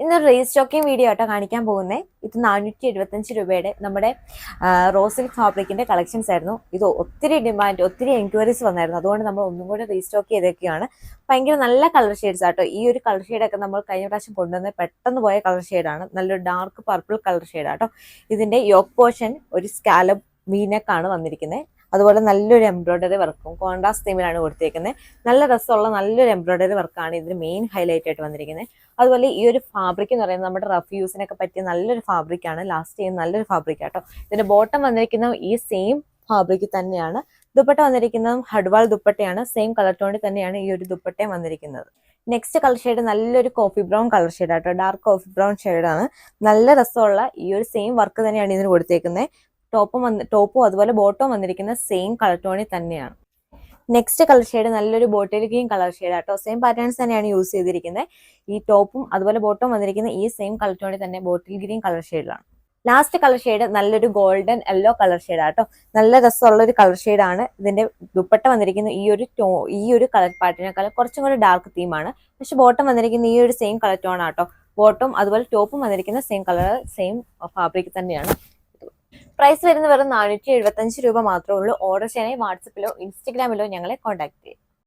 ഇന്നൊരു restocking video ആയിട്ടോ കാണിക്കാൻ പോകുന്നത്. ഇത് 475 രൂപയുടെ നമ്മുടെ റോ സിൽക്ക് ഫാബ്രിക്കിന്റെ കളക്ഷൻസ് ആയിരുന്നു. ഇത് ഒത്തിരി ഡിമാൻഡ്, ഒത്തിരി എൻക്വയറീസ് വന്നായിരുന്നു. അതുകൊണ്ട് നമ്മൾ ഒന്നും കൂടെ റീസ്റ്റോക്ക് ചെയ്തൊക്കെയാണ്. ഭയങ്കര നല്ല കളർ ഷെയ്ഡ്സ് ആട്ടോ. ഈ ഒരു കളർ ഷെയ്ഡൊക്കെ നമ്മൾ കഴിഞ്ഞ പ്രാവശ്യം കൊണ്ടുവന്ന് പെട്ടെന്ന് പോയ കളർ ഷെയ്ഡാണ്. നല്ലൊരു ഡാർക്ക് പർപ്പിൾ കളർ ഷെയ്ഡാട്ടോ. ഇതിന്റെ യോക്ക് പോർഷൻ ഒരു സ്കാലപ്പ് വീനെക്കാണ് വന്നിരിക്കുന്നത്. അതുപോലെ നല്ലൊരു എംബ്രോയിഡറി വർക്കും കോൺട്രാസ്റ്റ് തീമിലാണ് കൊടുത്തേക്കുന്നത്. നല്ല രസമുള്ള നല്ലൊരു എംബ്രോയിഡറി വർക്കാണ് ഇതിന് മെയിൻ ഹൈലൈറ്റ് ആയിട്ട് വന്നിരിക്കുന്നത്. അതുപോലെ ഈ ഒരു ഫാബ്രിക് എന്ന് പറയുന്നത് നമ്മുടെ റഫ് യൂസിനൊക്കെ പറ്റിയ നല്ലൊരു ഫാബ്രിക്കാണ്. ലാസ്റ്റ് ചെയ്യുന്ന നല്ലൊരു ഫാബ്രിക് ആട്ടോ. ഇതിന്റെ ബോട്ടം വന്നിരിക്കുന്ന ഈ സെയിം ഫാബ്രിക് തന്നെയാണ്. ദുപ്പട്ട വന്നിരിക്കുന്നതും ഹഡ്വാൾ ദുപ്പട്ടയാണ്. സെയിം കളർ ടോണിൽ തന്നെയാണ് ഈ ഒരു ദുപ്പട്ടയും വന്നിരിക്കുന്നത്. നെക്സ്റ്റ് കളർ ഷെയ്ഡ് നല്ലൊരു കോഫി ബ്രൗൺ കളർ ഷെയ്ഡ് ആട്ടോ. ഡാർക്ക് കോഫി ബ്രൗൺ ഷെയ്ഡാണ്. നല്ല രസമുള്ള ഈ ഒരു സെയിം വർക്ക് തന്നെയാണ് ഇതിന് കൊടുത്തേക്കുന്നത്. ടോപ്പും അതുപോലെ ബോട്ടവും വന്നിരിക്കുന്ന സെയിം കളർ ടോണിൽ തന്നെയാണ്. നെക്സ്റ്റ് കളർ ഷെയ്ഡ് നല്ലൊരു ബോട്ടിൽ ഗ്രീൻ കളർ ഷെയ്ഡ് ആട്ടോ. സെയിം പാറ്റേൺസ് തന്നെയാണ് യൂസ് ചെയ്തിരിക്കുന്നത്. ഈ ടോപ്പും അതുപോലെ ബോട്ടവും വന്നിരിക്കുന്ന ഈ സെയിം കളർ ടോണിൽ തന്നെ ബോട്ടിൽ ഗ്രീൻ കളർ ഷെയ്ഡിലാണ്. ലാസ്റ്റ് കളർ ഷെയ്ഡ് നല്ലൊരു ഗോൾഡൻ യെല്ലോ കളർ ഷെയ്ഡ് ആട്ടോ. നല്ല രസമുള്ള ഒരു കളർ ഷെയ്ഡാണ്. ഇതിന്റെ ദുപ്പട്ട വന്നിരിക്കുന്ന ഈ ഒരു കളർ പാറ്റേണിനേക്കാൾ കുറച്ചും കൂടി ഡാർക്ക് തീമാണ്. പക്ഷെ ബോട്ടം വന്നിരിക്കുന്ന ഈ ഒരു സെയിം കളർ ടോൺ ആട്ടോ. ബോട്ടം അതുപോലെ ടോപ്പും വന്നിരിക്കുന്ന സെയിം കളർ സെയിം ഫാബ്രിക് തന്നെയാണ്. പ്രൈസ് വരുന്നത് വെറും 475 രൂപ മാത്രമേ ഉള്ളൂ. ഓർഡർ ചെയ്യാനായി വാട്സപ്പിലോ ഇൻസ്റ്റഗ്രാമിലോ ഞങ്ങളെ കോൺടാക്ട് ചെയ്യും.